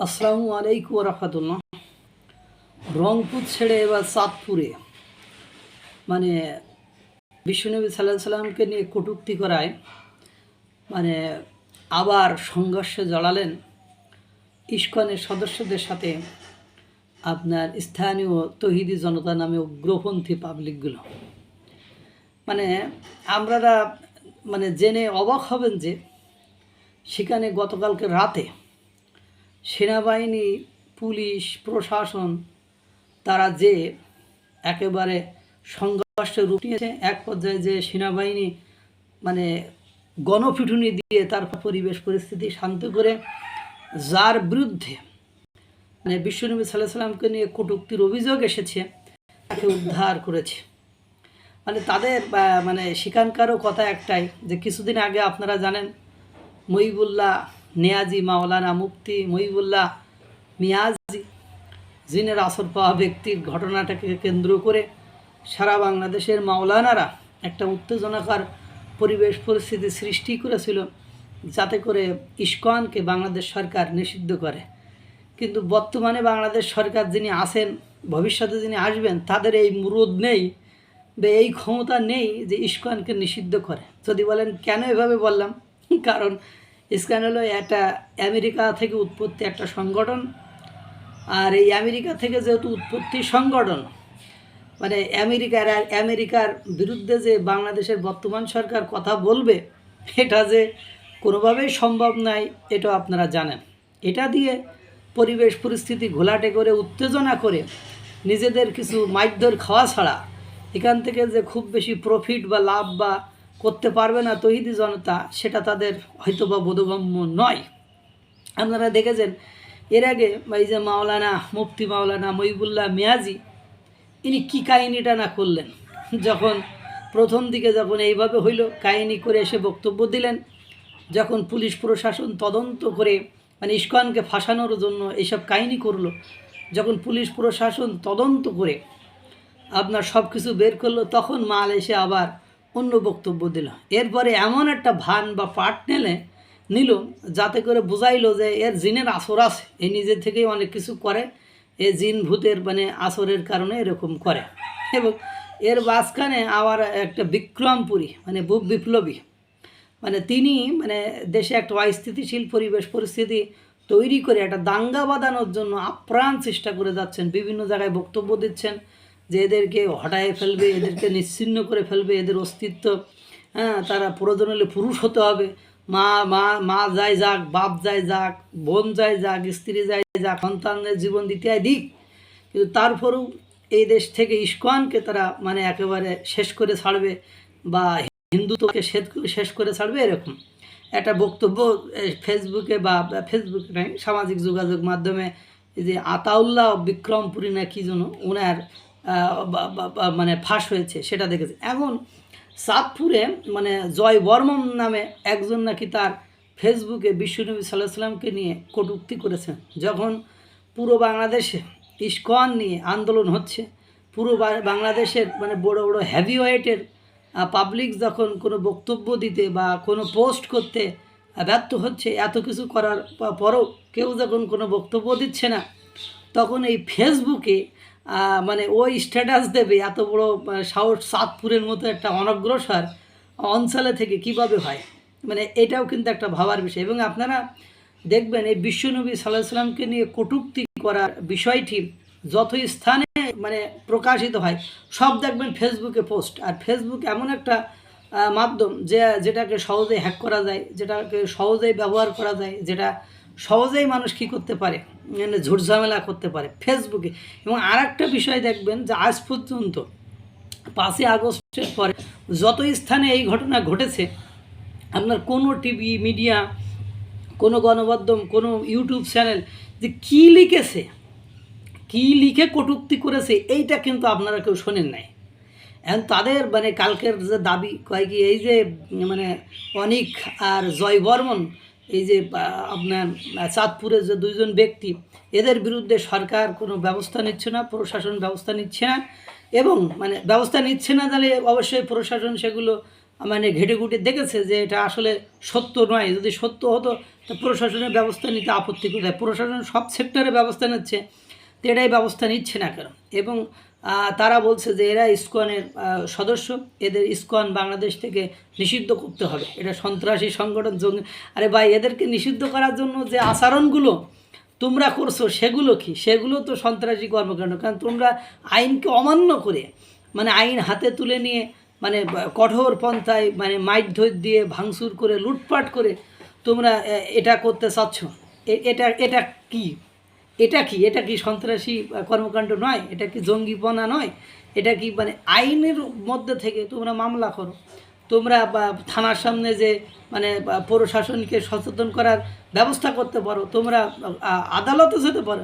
আসসালামু আলাইকুম রহমতুল্লাহ। রংপুর ছেড়ে এবার চাঁদপুরে মানে বিশ্বনবী সাল্লাহ সাল্লামকে নিয়ে কটূক্তি করায় আবার সংঘর্ষে জড়ালেন ইস্কনের সদস্যদের সাথে আপনার স্থানীয় তৌহিদি জনতা নামে উগ্রপন্থী পাবলিকগুলো। আপনারা জেনে অবাক হবেন যে সেখানে গতকালকে রাতে সেনাবাহিনী, পুলিশ, প্রশাসন তারা যে একেবারে সংঘর্ষে রূপ নিয়েছে, এক পর্যায়ে যে সেনাবাহিনী গণপিটুনি দিয়ে তারপর পরিবেশ পরিস্থিতি শান্ত করে যার বিরুদ্ধে বিশ্বনবী সাল্লাল্লাহু আলাইহি সাল্লামকে নিয়ে কটূক্তির অভিযোগ এসেছে তাকে উদ্ধার করেছে। তাদের সেখানকারও কথা একটাই যে কিছুদিন আগে আপনারা জানেন মহিবুল্লাহ নিয়াজি, মাওলানা মুফতি মহিবুল্লাহ নিয়াজি, জিনের আসর পাওয়া ব্যক্তির ঘটনাটাকে কেন্দ্র করে সারা বাংলাদেশের মাওলানারা একটা উত্তেজনাকার পরিবেশ পরিস্থিতি সৃষ্টি করেছিল যাতে করে ইস্কনকে বাংলাদেশ সরকার নিষিদ্ধ করে। কিন্তু বর্তমানে বাংলাদেশ সরকার যিনি আছেন, ভবিষ্যতে যিনি আসবেন, তাদের এই মুরুদ নেই বা এই ক্ষমতা নেই যে ইস্কনকে নিষিদ্ধ করে। যদি বলেন কেন এভাবে বললাম, কারণ ইস্কন হলো একটা আমেরিকা থেকে উৎপত্তি একটা সংগঠন। আর এই আমেরিকা থেকে যেহেতু উৎপত্তি সংগঠন, আমেরিকার বিরুদ্ধে যে বাংলাদেশের বর্তমান সরকার কথা বলবে, এটা যে কোনোভাবেই সম্ভব নয়, এটাও আপনারা জানেন। এটা দিয়ে পরিবেশ পরিস্থিতি ঘোলাটে করে উত্তেজনা করে নিজেদের কিছু মাইরধর খাওয়া ছাড়া এখান থেকে যে খুব বেশি প্রফিট বা লাভ বা করতে পারবে না তৌহিদি জনতা, সেটা তাদের হয়তো বা বোধগম্য নয়। আপনারা দেখেছেন এর আগে এই যে মাওলানা মুফতি মাওলানা মহিবুল্লাহ নিয়াজি, ইনি কী কাহিনিটা না করলেন। যখন প্রথম দিকে যখন এইভাবে হইল, কাহিনী করে এসে বক্তব্য দিলেন, যখন পুলিশ প্রশাসন তদন্ত করে ইস্কনকে ফাঁসানোর জন্য এইসব কাহিনী করলো, যখন পুলিশ প্রশাসন তদন্ত করে আপনার সব কিছু বের করলো, তখন মাল এসে আবার অন্য বক্তব্য দিল। এরপরে এমন একটা ভান বা পাঠ নিল যাতে করে বুঝাইলো যে এর জিনের আসর আছে, এই নিজের থেকেই অনেক কিছু করে, এ জিন ভূতের আসরের কারণে এরকম করে। এবং এর মাঝখানে আবার একটা বিক্রমপুরী বুক বিপ্লবী তিনি দেশে একটা অস্থিতিশীল পরিবেশ পরিস্থিতি তৈরি করে একটা দাঙ্গা বাঁধানোর জন্য আপ্রাণ চেষ্টা করে যাচ্ছেন। বিভিন্ন জায়গায় বক্তব্য দিচ্ছেন যে এদেরকে হটায়ে ফেলবে, এদেরকে নিশ্চিহ্ন করে ফেলবে, এদের অস্তিত্ব, তারা প্রয়োজন হলে পুরুষ হতে হবে, মা যায় যাক, বাপ যায় যাক, বোন যায় যাক, স্ত্রী যায় যাক, সন্তানদের জীবন দিতে দিক। কিন্তু তারপরেও এই দেশ থেকে ইস্কনকে তারা একেবারে শেষ করে ছাড়বে বা হিন্দুত্বকে শেষ করে ছাড়বে, এরকম একটা বক্তব্য ফেসবুকে বা ফেসবুকে নয়, সামাজিক যোগাযোগ মাধ্যমে এই যে আতাউল্লাহ বিক্রমপুরী না কি যেন ওনার ফাঁস হয়েছে, সেটা দেখেছে। এখন চাঁদপুরে জয় বর্মন নামে একজন নাকি তার ফেসবুকে বিশ্বনবী সাল্লাল্লাহু আলাইহি সাল্লামকে নিয়ে কটূক্তি করেছেন। যখন পুরো বাংলাদেশে ইস্কন নিয়ে আন্দোলন হচ্ছে, পুরো বাংলাদেশের বড় বড় হেভি ওয়েটের পাবলিক যখন কোনো বক্তব্য দিতে বা কোনো পোস্ট করতে ব্যর্থ হচ্ছে, এত কিছু করার পরও কেউ যখন কোনো বক্তব্য দিচ্ছে না, তখন এই ফেসবুকে ওই স্ট্যাটাস দেবে, এত বড় সাহস চাঁদপুরের মতো একটা অনগ্রসর অঞ্চলে থেকে কিভাবে হয়, এটাও কিন্তু একটা ভাবার বিষয়। এবং আপনারা দেখবেন এই বিশ্বনবী সাল্লাল্লাহু আলাইহি সাল্লামকে নিয়ে কটূক্তি করার বিষয়টি যত স্থানে প্রকাশিত হয়, সব দেখবেন ফেসবুকে পোস্ট। আর ফেসবুক এমন একটা মাধ্যম যেটাকে সহজেই হ্যাক করা যায়, যেটাকে সহজেই ব্যবহার করা যায়, যেটা সহজেই মানুষ কী করতে পারে, ঝুটঝামেলা করতে পারে ফেসবুকে। এবং আর একটা বিষয় দেখবেন যে আজ পর্যন্ত 5ই আগস্টের পরে যত স্থানে এই ঘটনা ঘটেছে, আপনার কোনো টিভি মিডিয়া, কোনো গণমাধ্যম, কোনো ইউটিউব চ্যানেল যে কী লিখেছে, কী লিখে কটূক্তি করেছে, এইটা কিন্তু আপনারা কেউ শোনেন নাই। এখন তাদের কালকের যে দাবি কয় কি, এই যে অনিক আর জয় বর্মন, এই যে আপনার চাঁদপুরের যে দুইজন ব্যক্তি, এদের বিরুদ্ধে সরকার কোনো ব্যবস্থা নিচ্ছে না, প্রশাসন ব্যবস্থা নিচ্ছে না। এবং ব্যবস্থা নিচ্ছে না, তাহলে অবশ্যই প্রশাসন সেগুলো ঘেটে ঘুটে দেখেছে যে এটা আসলে সত্য নয়। যদি সত্য হতো তো প্রশাসনের ব্যবস্থা নিতে আপত্তি কোথায়? প্রশাসন সব সেক্টরে ব্যবস্থা নিচ্ছে, তো এটাই ব্যবস্থা নিচ্ছে না কেন? এবং তারা বলছে যে এরা ইসকনের সদস্য, এদের ইসকন বাংলাদেশ থেকে নিষিদ্ধ করতে হবে, এটা সন্ত্রাসী সংগঠন, জঙ্গি। আরে ভাই, এদেরকে নিষিদ্ধ করার জন্য যে আচরণগুলো তোমরা করছো সেগুলো কি? সেগুলো তো সন্ত্রাসী কর্মকাণ্ড। কারণ তোমরা আইনকে অমান্য করে, মানে আইন হাতে তুলে নিয়ে, মানে কঠোর পন্থায়, মানে মাইর দিয়ে ভাঙচুর করে লুটপাট করে তোমরা এটা করতে চাচ্ছ। এটা এটা কি? এটা কি সন্ত্রাসী কর্মকাণ্ড নয়? এটা কি জঙ্গিপনা নয়? এটা কি মানে আইনের মধ্যে থেকে তোমরা মামলা করো, তোমরা থানার সামনে যে মানে প্রশাসনকে সচেতন করার ব্যবস্থা করতে পারো, তোমরা আদালতে যেতে পারো,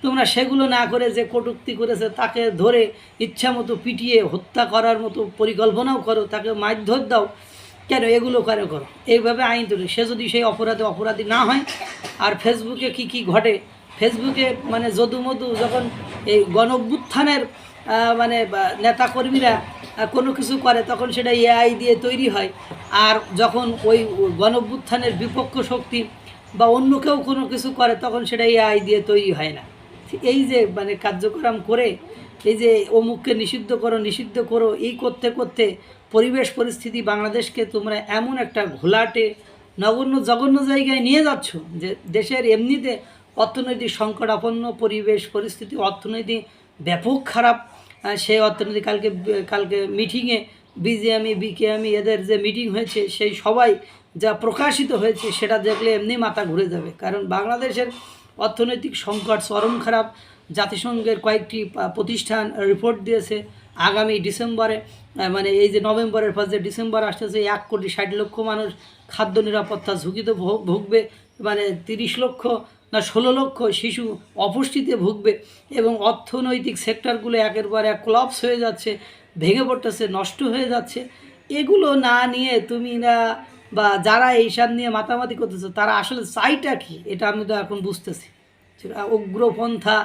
তোমরা সেগুলো না করে যে কটূক্তি করেছে তাকে ধরে ইচ্ছা মতো পিটিয়ে হত্যা করার মতো পরিকল্পনাও করো, তাকে মারধর দাও। কেন এগুলো করো? এইভাবে আইন তুলে সে যদি সেই অপরাধী না হয়। আর ফেসবুকে কি ঘটে? ফেসবুকে মানে যদুমধু যখন এই গণঅভ্যুত্থানের মানে নেতাকর্মীরা কোনো কিছু করে তখন সেটা এআই দিয়ে তৈরি হয়। আর যখন ওই গণঅভ্যুত্থানের বিপক্ষ শক্তি বা অন্য কেউ কোনো কিছু করে তখন সেটা এআই দিয়ে তৈরি হয় না। এই যে মানে কার্যক্রম করে, এই যে অমুককে নিষিদ্ধ করো এই করতে করতে পরিবেশ পরিস্থিতি বাংলাদেশকে তোমরা এমন একটা ঘোলাটে জঘন্য জায়গায় নিয়ে যাচ্ছ যে দেশের এমনিতে অর্থনৈতিক সংকটাপন্ন পরিবেশ পরিস্থিতি, অর্থনীতি ব্যাপক খারাপ। সেই অর্থনীতি কালকে মিটিংয়ে বিকেএমই এদের যে মিটিং হয়েছে সেই সবাই যা প্রকাশিত হয়েছে সেটা দেখলে এমনি মাথা ঘুরে যাবে। কারণ বাংলাদেশের অর্থনৈতিক সংকট চরম খারাপ। জাতিসংঘের কয়েকটি প্রতিষ্ঠান রিপোর্ট দিয়েছে আগামী ডিসেম্বরে, মানে এই যে নভেম্বরের পর যে ডিসেম্বর আসতেছে, 1,60,00,000 মানুষ খাদ্য নিরাপত্তা ঝুঁকিতে ভুগবে, মানে 30 লক্ষ না 16 লক্ষ শিশু অপুষ্টিতে ভুগবে এবং অর্থনৈতিক সেক্টরগুলো একের পর এক কোলাপস হয়ে যাচ্ছে, ভেঙে পড়তেছে, নষ্ট হয়ে যাচ্ছে। এগুলো না নিয়ে তুমি না বা যারা এইসব নিয়ে মাতামাতি করতেছে তারা আসলে চাইটা কি এটা আমি তো এখন বুঝতেছি। সেটা উগ্রপন্থা,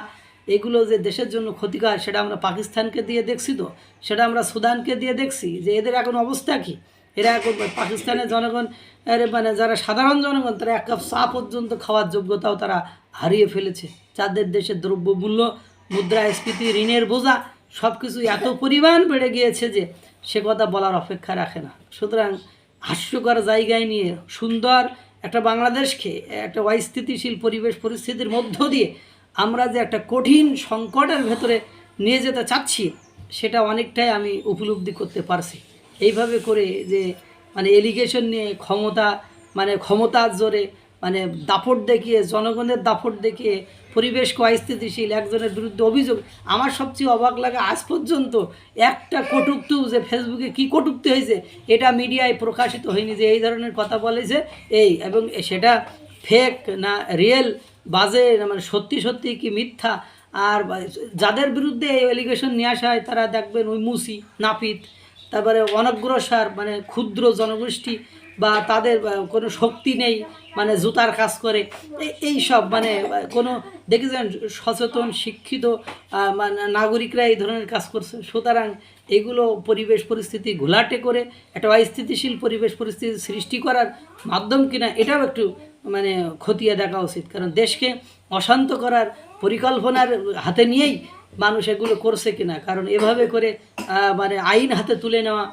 এগুলো যে দেশের জন্য ক্ষতিকর সেটা আমরা পাকিস্তানকে দিয়ে দেখছি, তো সেটা আমরা সুদানকে দিয়ে দেখছি যে এদের এখন অবস্থা কী। এরা এখন পাকিস্তানের জনগণ মানে যারা সাধারণ জনগণ তারা এক কাপ চা পর্যন্ত খাওয়ার যোগ্যতাও তারা হারিয়ে ফেলেছে। যাদের দেশের দ্রব্যমূল্য, মুদ্রাস্ফীতি, ঋণের বোঝা সব কিছু এত পরিমাণ বেড়ে গিয়েছে যে সে কথা বলার অপেক্ষা রাখে না। সুতরাং হাস্যকর জায়গায় নিয়ে সুন্দর একটা বাংলাদেশকে একটা অস্থিতিশীল পরিবেশ পরিস্থিতির মধ্য দিয়ে আমরা যে একটা কঠিন সংকটের ভেতরে নিয়ে যেতে চাচ্ছি সেটা অনেকটাই আমি উপলব্ধি করতে পারছি। এইভাবে করে যে মানে এলিগেশন নিয়ে ক্ষমতার জোরে মানে দাপট দেখিয়ে, জনগণের দাপট দেখিয়ে পরিবেশকে অস্থিতিশীল একজনের বিরুদ্ধে অভিযোগ। আমার সবচেয়ে অবাক লাগে আজ পর্যন্ত একটা কটূক্তি যে ফেসবুকে কি কটূক্তি হয়েছে এটা মিডিয়ায় প্রকাশিত হয়নি যে এই ধরনের কথা বলেছে এবং সেটা ফেক না রিয়েল, বাজে মানে সত্যি কি মিথ্যা। আর যাদের বিরুদ্ধে এই এলিগেশন নিয়ে আসা হয় তারা দেখবেন ওই মুসি নাপিত, তারপরে অনগ্রসর মানে ক্ষুদ্র জনগোষ্ঠী বা তাদের কোনো শক্তি নেই, মানে জুতার কাজ করে, এই সব মানে কোনো দেখেছেন সচেতন শিক্ষিত মানে নাগরিকরা এই ধরনের কাজ করছে। সুতরাং এগুলো পরিবেশ পরিস্থিতি ঘোলাটে করে একটা অস্থিতিশীল পরিবেশ পরিস্থিতি সৃষ্টি করার মাধ্যম কিনা এটাও একটু মানে খতিয়ে দেখা উচিত। কারণ দেশকে অশান্ত করার পরিকল্পনার হাতে নিয়েই মানুষ এগুলো করছে কিনা। কারণ এভাবে করে মানে আইন হাতে তুলে নেওয়া,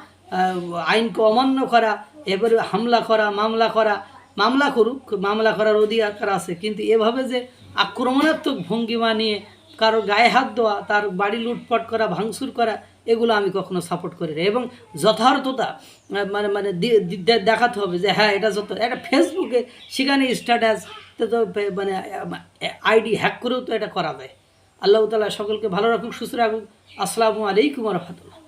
আইনকে অমান্য করা, এবারে মামলা করুক, মামলা করার অধিকার আছে, কিন্তু এভাবে যে আক্রমণাত্মক ভঙ্গিমা নিয়ে কারো গায়ে হাত দেওয়া, তার বাড়ি লুটপাট করা, ভাঙচুর করা, এগুলো আমি কখনো সাপোর্ট করি না। এবং যথার্থতা মানে দেখাতে হবে যে হ্যাঁ এটা একটা ফেসবুকে সেখানে স্ট্যাটাস তো মানে আইডি হ্যাক করেও তো এটা করা যায়। আল্লাহ তাআলা সকলকে ভালো রাখুক, সুস্থ রাখুক। আসসালামু আলাইকুম ওয়া রাহমাতুল্লাহ।